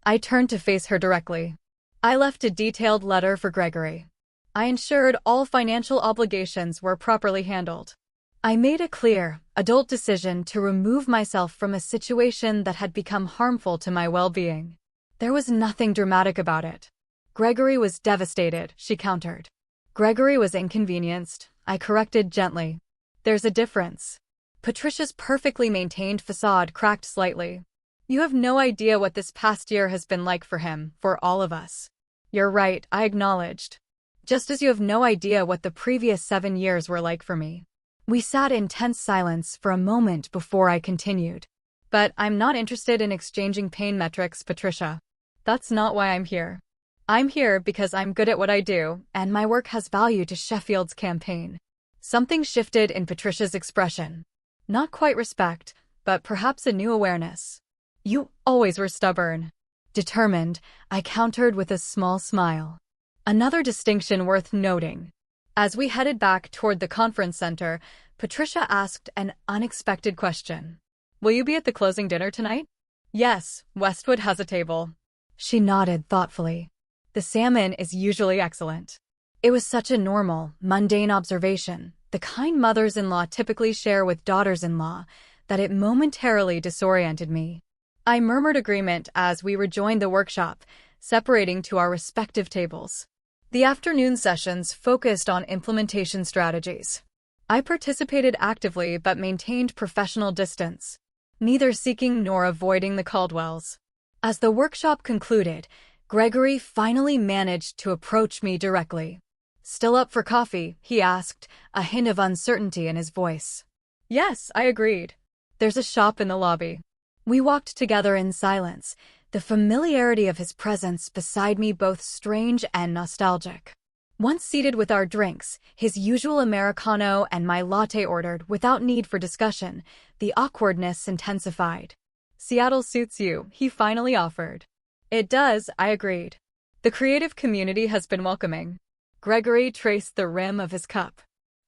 I turned to face her directly. I left a detailed letter for Gregory. I ensured all financial obligations were properly handled. I made a clear, adult decision to remove myself from a situation that had become harmful to my well-being. There was nothing dramatic about it. Gregory was devastated, she countered. Gregory was inconvenienced, I corrected gently. There's a difference. Patricia's perfectly maintained facade cracked slightly. You have no idea what this past year has been like for him, for all of us. You're right, I acknowledged. Just as you have no idea what the previous 7 years were like for me. We sat in tense silence for a moment before I continued. But I'm not interested in exchanging pain metrics, Patricia. That's not why I'm here. I'm here because I'm good at what I do, and my work has value to Sheffield's campaign. Something shifted in Patricia's expression. Not quite respect, but perhaps a new awareness. You always were stubborn. Determined, I countered with a small smile. Another distinction worth noting. As we headed back toward the conference center, Patricia asked an unexpected question. Will you be at the closing dinner tonight? Yes, Westwood has a table. She nodded thoughtfully. The salmon is usually excellent. It was such a normal, mundane observation, the kind mothers-in-law typically share with daughters-in-law, that it momentarily disoriented me. I murmured agreement as we rejoined the workshop, separating to our respective tables. The afternoon sessions focused on implementation strategies. I participated actively but maintained professional distance, neither seeking nor avoiding the Caldwells. As the workshop concluded, Gregory finally managed to approach me directly. Still up for coffee, he asked, a hint of uncertainty in his voice. Yes, I agreed. There's a shop in the lobby. We walked together in silence, the familiarity of his presence beside me both strange and nostalgic. Once seated with our drinks, his usual Americano and my latte ordered without need for discussion, the awkwardness intensified. Seattle suits you, he finally offered. It does, I agreed. The creative community has been welcoming. Gregory traced the rim of his cup.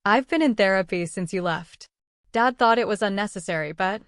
I've been in therapy since you left. Dad thought it was unnecessary, but...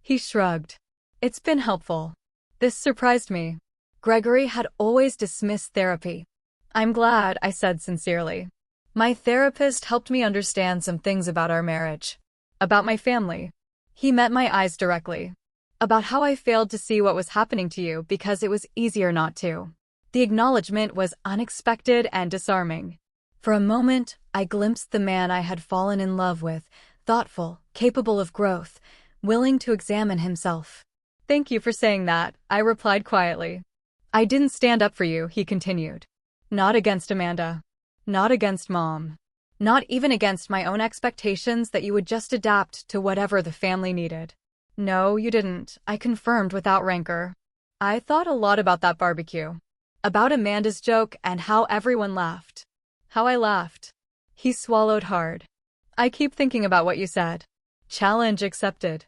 He shrugged. It's been helpful. This surprised me. Gregory had always dismissed therapy. I'm glad, I said sincerely. My therapist helped me understand some things about our marriage. About my family. He met my eyes directly. About how I failed to see what was happening to you because it was easier not to. The acknowledgement was unexpected and disarming. For a moment, I glimpsed the man I had fallen in love with, thoughtful, capable of growth, willing to examine himself. Thank you for saying that, I replied quietly. I didn't stand up for you, he continued. Not against Amanda. Not against Mom. Not even against my own expectations that you would just adapt to whatever the family needed. No, you didn't, I confirmed without rancor. I thought a lot about that barbecue. About Amanda's joke and how everyone laughed. How I laughed. He swallowed hard. I keep thinking about what you said. Challenge accepted.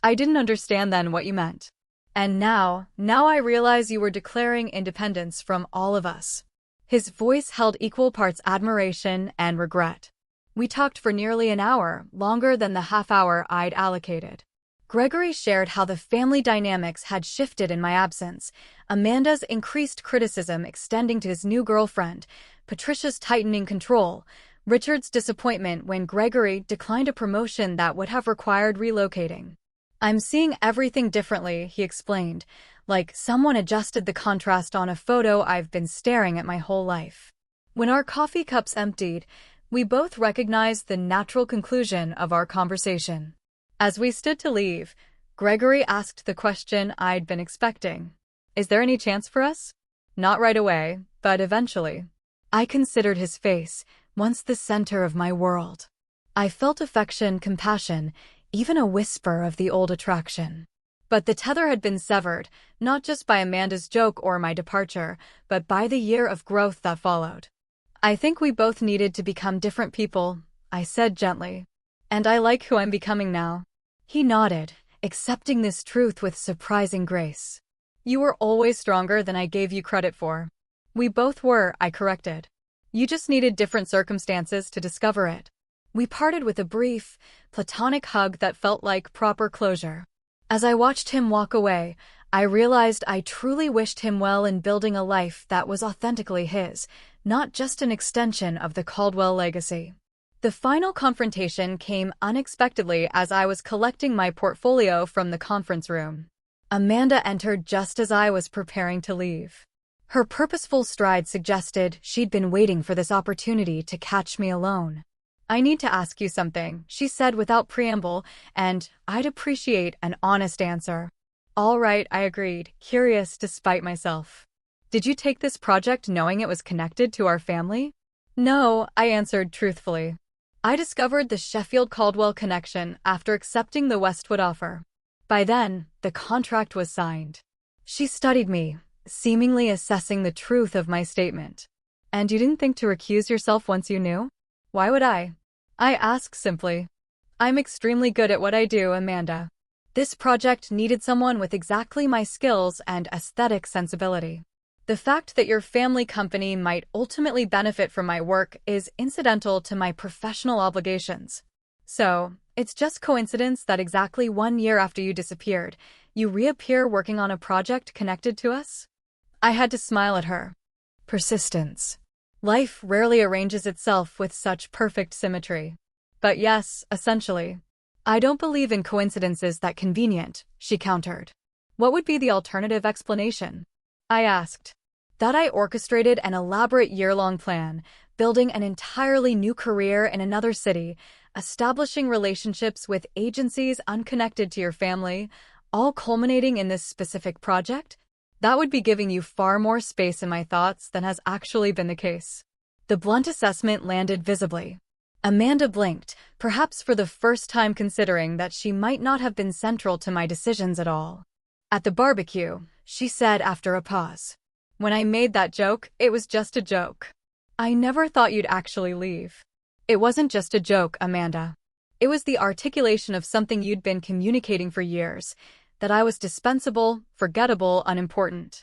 I didn't understand then what you meant. And now I realize you were declaring independence from all of us. His voice held equal parts admiration and regret. We talked for nearly an hour, longer than the half-hour I'd allocated. Gregory shared how the family dynamics had shifted in my absence, Amanda's increased criticism extending to his new girlfriend, Patricia's tightening control, Richard's disappointment when Gregory declined a promotion that would have required relocating. I'm seeing everything differently, he explained, like someone adjusted the contrast on a photo I've been staring at my whole life. When our coffee cups emptied, we both recognized the natural conclusion of our conversation. As we stood to leave, Gregory asked the question I'd been expecting. Is there any chance for us? Not right away, but eventually. I considered his face, once the center of my world. I felt affection, compassion, even a whisper of the old attraction. But the tether had been severed, not just by Amanda's joke or my departure, but by the year of growth that followed. I think we both needed to become different people, I said gently. And I like who I'm becoming now. He nodded, accepting this truth with surprising grace. You were always stronger than I gave you credit for. We both were, I corrected. You just needed different circumstances to discover it. We parted with a brief, platonic hug that felt like proper closure. As I watched him walk away, I realized I truly wished him well in building a life that was authentically his, not just an extension of the Caldwell legacy. The final confrontation came unexpectedly as I was collecting my portfolio from the conference room. Amanda entered just as I was preparing to leave. Her purposeful stride suggested she'd been waiting for this opportunity to catch me alone. I need to ask you something, she said without preamble, and I'd appreciate an honest answer. All right, I agreed, curious despite myself. Did you take this project knowing it was connected to our family? No, I answered truthfully. I discovered the Sheffield-Caldwell connection after accepting the Westwood offer. By then, the contract was signed. She studied me, seemingly assessing the truth of my statement. And you didn't think to recuse yourself once you knew? Why would I? I asked simply. I'm extremely good at what I do, Amanda. This project needed someone with exactly my skills and aesthetic sensibility. The fact that your family company might ultimately benefit from my work is incidental to my professional obligations. So, it's just coincidence that exactly 1 year after you disappeared, you reappear working on a project connected to us? I had to smile at her. Persistence. Life rarely arranges itself with such perfect symmetry. But yes, essentially. I don't believe in coincidences that convenient, she countered. What would be the alternative explanation? I asked. That I orchestrated an elaborate year-long plan, building an entirely new career in another city, establishing relationships with agencies unconnected to your family, all culminating in this specific project? That would be giving you far more space in my thoughts than has actually been the case. The blunt assessment landed visibly. Amanda blinked, perhaps for the first time considering that she might not have been central to my decisions at all. At the barbecue, she said after a pause. When I made that joke, it was just a joke. I never thought you'd actually leave. It wasn't just a joke, Amanda. It was the articulation of something you'd been communicating for years, that I was dispensable, forgettable, unimportant.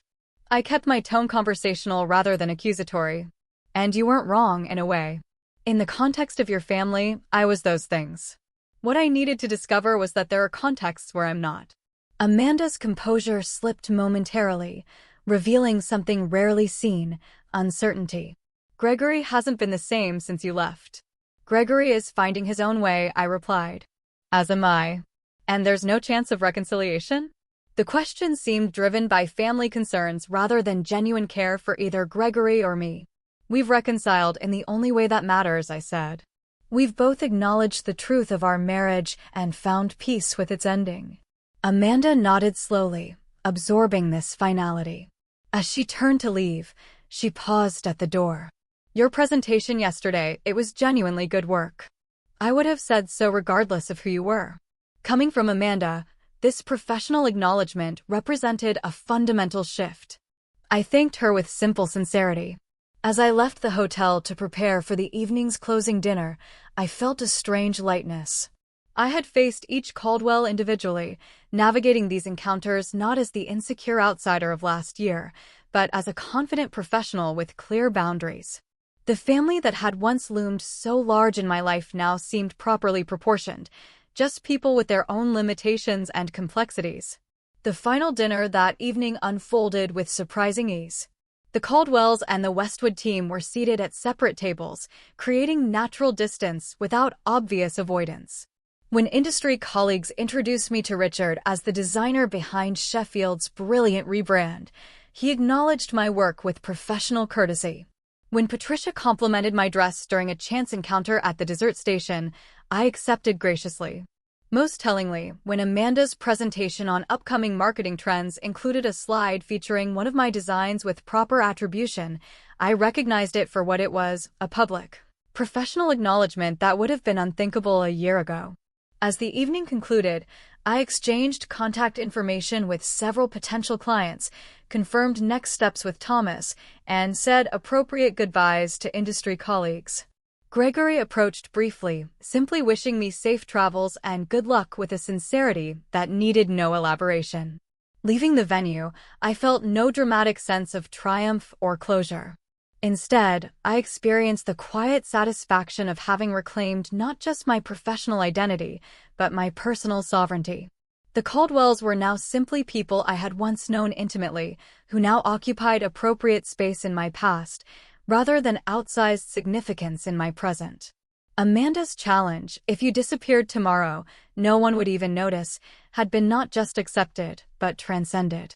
I kept my tone conversational rather than accusatory. And you weren't wrong, in a way. In the context of your family, I was those things. What I needed to discover was that there are contexts where I'm not. Amanda's composure slipped momentarily, revealing something rarely seen, uncertainty. Gregory hasn't been the same since you left. Gregory is finding his own way, I replied. As am I. And there's no chance of reconciliation? The question seemed driven by family concerns rather than genuine care for either Gregory or me. We've reconciled in the only way that matters, I said. We've both acknowledged the truth of our marriage and found peace with its ending. Amanda nodded slowly, absorbing this finality. As she turned to leave, she paused at the door. Your presentation yesterday, it was genuinely good work. I would have said so regardless of who you were. Coming from Amanda, this professional acknowledgement represented a fundamental shift. I thanked her with simple sincerity. As I left the hotel to prepare for the evening's closing dinner, I felt a strange lightness. I had faced each Caldwell individually, navigating these encounters not as the insecure outsider of last year, but as a confident professional with clear boundaries. The family that had once loomed so large in my life now seemed properly proportioned, just people with their own limitations and complexities. The final dinner that evening unfolded with surprising ease. The Caldwells and the Westwood team were seated at separate tables, creating natural distance without obvious avoidance. When industry colleagues introduced me to Richard as the designer behind Sheffield's brilliant rebrand, he acknowledged my work with professional courtesy. When Patricia complimented my dress during a chance encounter at the dessert station, I accepted graciously. Most tellingly, when Amanda's presentation on upcoming marketing trends included a slide featuring one of my designs with proper attribution, I recognized it for what it was, a public, professional acknowledgement that would have been unthinkable a year ago. As the evening concluded, I exchanged contact information with several potential clients, confirmed next steps with Thomas, and said appropriate goodbyes to industry colleagues. Gregory approached briefly, simply wishing me safe travels and good luck with a sincerity that needed no elaboration. Leaving the venue, I felt no dramatic sense of triumph or closure. Instead, I experienced the quiet satisfaction of having reclaimed not just my professional identity, but my personal sovereignty. The Caldwells were now simply people I had once known intimately, who now occupied appropriate space in my past, rather than outsized significance in my present. Amanda's challenge, if you disappeared tomorrow, no one would even notice, had been not just accepted, but transcended.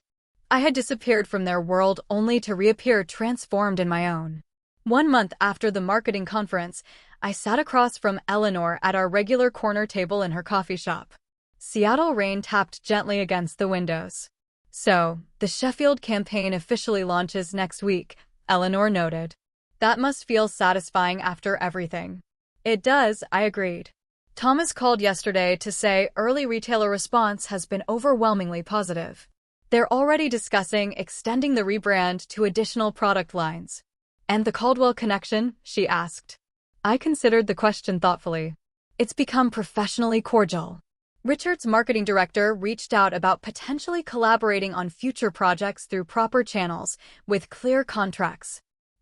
I had disappeared from their world only to reappear transformed in my own. 1 month after the marketing conference, I sat across from Eleanor at our regular corner table in her coffee shop. Seattle rain tapped gently against the windows. "So, the Sheffield campaign officially launches next week," Eleanor noted. "That must feel satisfying after everything." "It does," I agreed. "Thomas called yesterday to say early retailer response has been overwhelmingly positive. They're already discussing extending the rebrand to additional product lines." "And the Caldwell connection?" she asked. I considered the question thoughtfully. "It's become professionally cordial. Richard's marketing director reached out about potentially collaborating on future projects through proper channels, with clear contracts.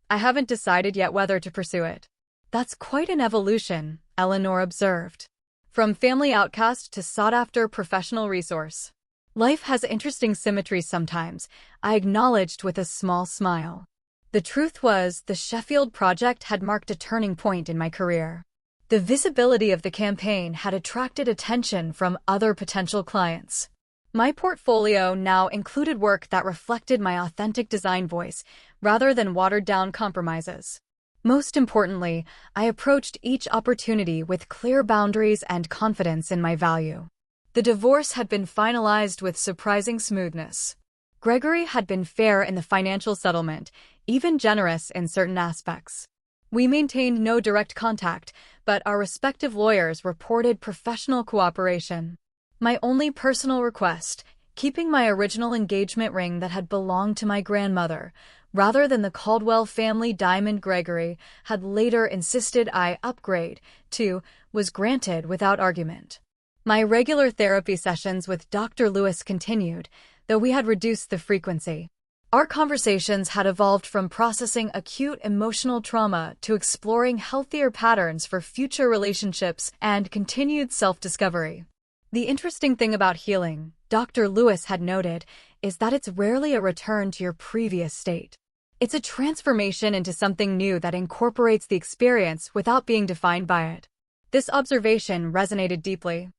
I haven't decided yet whether to pursue it." "That's quite an evolution," Eleanor observed. "From family outcast to sought-after professional resource." "Life has interesting symmetries sometimes," I acknowledged with a small smile. The truth was, the Sheffield project had marked a turning point in my career. The visibility of the campaign had attracted attention from other potential clients. My portfolio now included work that reflected my authentic design voice, rather than watered-down compromises. Most importantly, I approached each opportunity with clear boundaries and confidence in my value. The divorce had been finalized with surprising smoothness. Gregory had been fair in the financial settlement, even generous in certain aspects. We maintained no direct contact, but our respective lawyers reported professional cooperation. My only personal request, keeping my original engagement ring that had belonged to my grandmother, rather than the Caldwell family diamond Gregory had later insisted I upgrade to, was granted without argument. My regular therapy sessions with Dr. Lewis continued, though we had reduced the frequency. Our conversations had evolved from processing acute emotional trauma to exploring healthier patterns for future relationships and continued self-discovery. The interesting thing about healing, Dr. Lewis had noted, is that it's rarely a return to your previous state. It's a transformation into something new that incorporates the experience without being defined by it. This observation resonated deeply.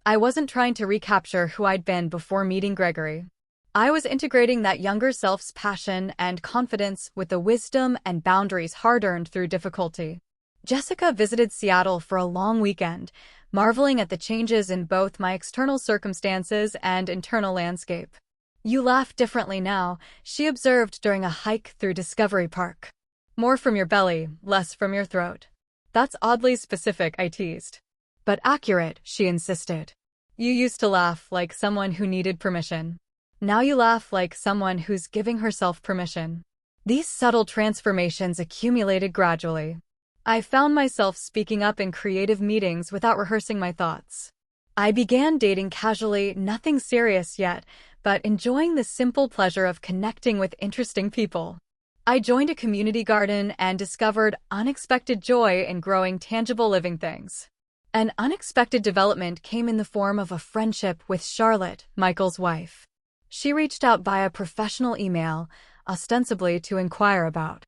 I wasn't trying to recapture who I'd been before meeting Gregory. I was integrating that younger self's passion and confidence with the wisdom and boundaries hard-earned through difficulty. Jessica visited Seattle for a long weekend, marveling at the changes in both my external circumstances and internal landscape. "You laugh differently now," she observed during a hike through Discovery Park. "More from your belly, less from your throat." "That's oddly specific," I teased. "But accurate," she insisted. "You used to laugh like someone who needed permission. Now you laugh like someone who's giving herself permission." These subtle transformations accumulated gradually. I found myself speaking up in creative meetings without rehearsing my thoughts. I began dating casually, nothing serious yet, but enjoying the simple pleasure of connecting with interesting people. I joined a community garden and discovered unexpected joy in growing tangible living things. An unexpected development came in the form of a friendship with Charlotte, Michael's wife. She reached out via professional email, ostensibly to inquire about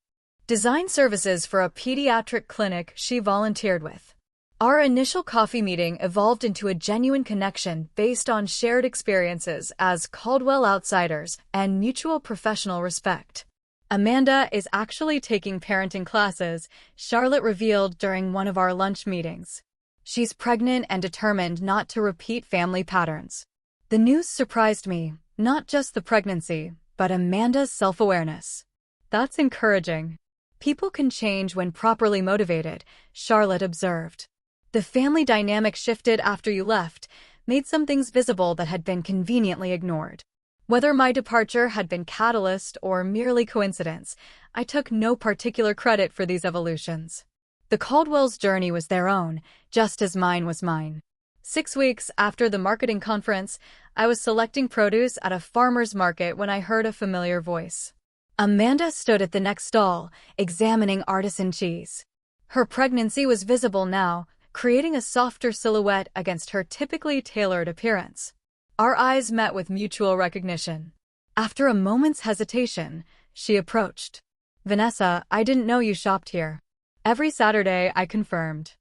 design services for a pediatric clinic she volunteered with. Our initial coffee meeting evolved into a genuine connection based on shared experiences as Caldwell outsiders and mutual professional respect. "Amanda is actually taking parenting classes," Charlotte revealed during one of our lunch meetings. "She's pregnant and determined not to repeat family patterns." The news surprised me, not just the pregnancy, but Amanda's self-awareness. "That's encouraging. People can change when properly motivated," Charlotte observed. The family dynamic shifted after you left, made some things visible that had been conveniently ignored. Whether my departure had been catalyst or merely coincidence, I took no particular credit for these evolutions. The Caldwells' journey was their own, just as mine was mine. 6 weeks after the marketing conference, I was selecting produce at a farmer's market when I heard a familiar voice. Amanda stood at the next stall, examining artisan cheese. Her pregnancy was visible now, creating a softer silhouette against her typically tailored appearance. Our eyes met with mutual recognition. After a moment's hesitation, she approached. "Vanessa, I didn't know you shopped here." "Every Saturday," I confirmed.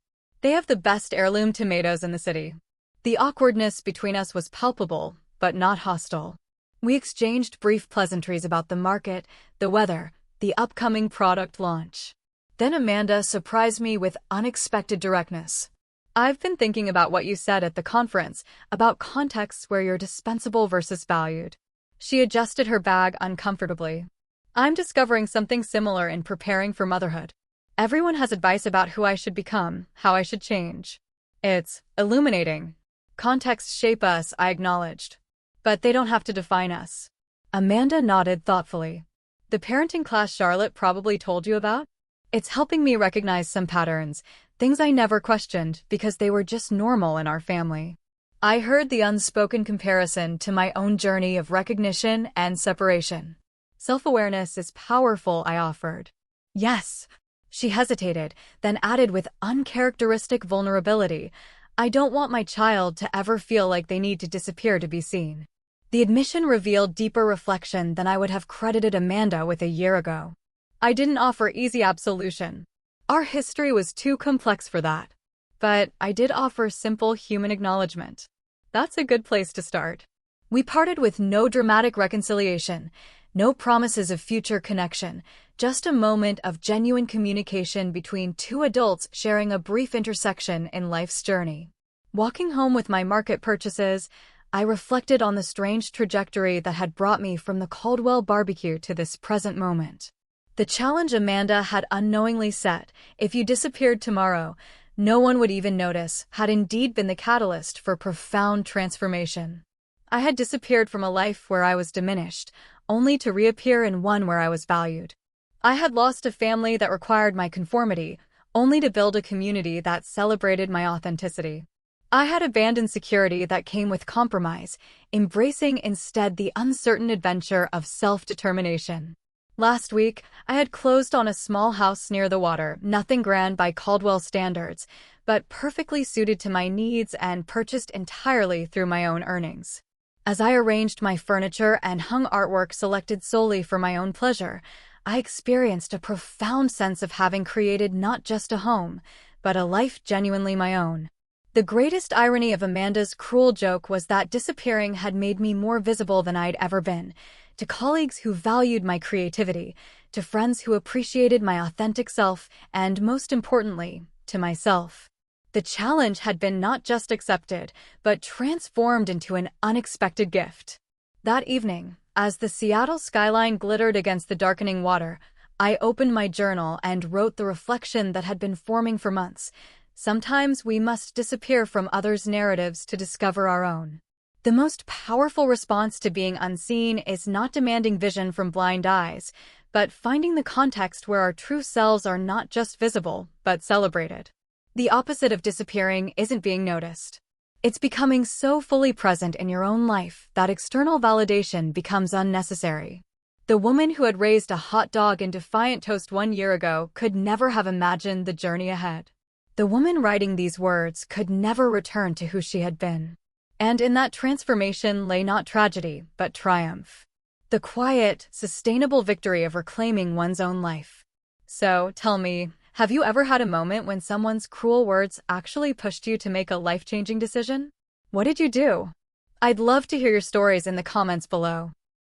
"They have the best heirloom tomatoes in the city." The awkwardness between us was palpable, but not hostile. We exchanged brief pleasantries about the market, the weather, the upcoming product launch. Then Amanda surprised me with unexpected directness. "I've been thinking about what you said at the conference, about contexts where you're dispensable versus valued." She adjusted her bag uncomfortably. "I'm discovering something similar in preparing for motherhood. Everyone has advice about who I should become, how I should change. It's illuminating. Contexts shape us," I acknowledged. "But they don't have to define us." Amanda nodded thoughtfully. "The parenting class Charlotte probably told you about? It's helping me recognize some patterns, things I never questioned because they were just normal in our family." I heard the unspoken comparison to my own journey of recognition and separation. "Self-awareness is powerful," I offered. "Yes." She hesitated, then added with uncharacteristic vulnerability, "I don't want my child to ever feel like they need to disappear to be seen." The admission revealed deeper reflection than I would have credited Amanda with a year ago. I didn't offer easy absolution. Our history was too complex for that. But I did offer simple human acknowledgement. That's a good place to start. We parted with no dramatic reconciliation, no promises of future connection, just a moment of genuine communication between two adults sharing a brief intersection in life's journey. Walking home with my market purchases, I reflected on the strange trajectory that had brought me from the Caldwell barbecue to this present moment. The challenge Amanda had unknowingly set, "If you disappeared tomorrow, no one would even notice," had indeed been the catalyst for profound transformation. I had disappeared from a life where I was diminished, only to reappear in one where I was valued. I had lost a family that required my conformity, only to build a community that celebrated my authenticity. I had abandoned security that came with compromise, embracing instead the uncertain adventure of self-determination. Last week, I had closed on a small house near the water, nothing grand by Caldwell standards, but perfectly suited to my needs and purchased entirely through my own earnings. As I arranged my furniture and hung artwork selected solely for my own pleasure, I experienced a profound sense of having created not just a home, but a life genuinely my own. The greatest irony of Amanda's cruel joke was that disappearing had made me more visible than I'd ever been, to colleagues who valued my creativity, to friends who appreciated my authentic self, and most importantly, to myself. The challenge had been not just accepted, but transformed into an unexpected gift. That evening, as the Seattle skyline glittered against the darkening water, I opened my journal and wrote the reflection that had been forming for months. Sometimes we must disappear from others' narratives to discover our own. The most powerful response to being unseen is not demanding vision from blind eyes, but finding the context where our true selves are not just visible, but celebrated. The opposite of disappearing isn't being noticed. It's becoming so fully present in your own life that external validation becomes unnecessary. The woman who had raised a hot dog in Defiant Toast 1 year ago could never have imagined the journey ahead. The woman writing these words could never return to who she had been. And in that transformation lay not tragedy, but triumph. The quiet, sustainable victory of reclaiming one's own life. So, tell me, have you ever had a moment when someone's cruel words actually pushed you to make a life-changing decision? What did you do? I'd love to hear your stories in the comments below.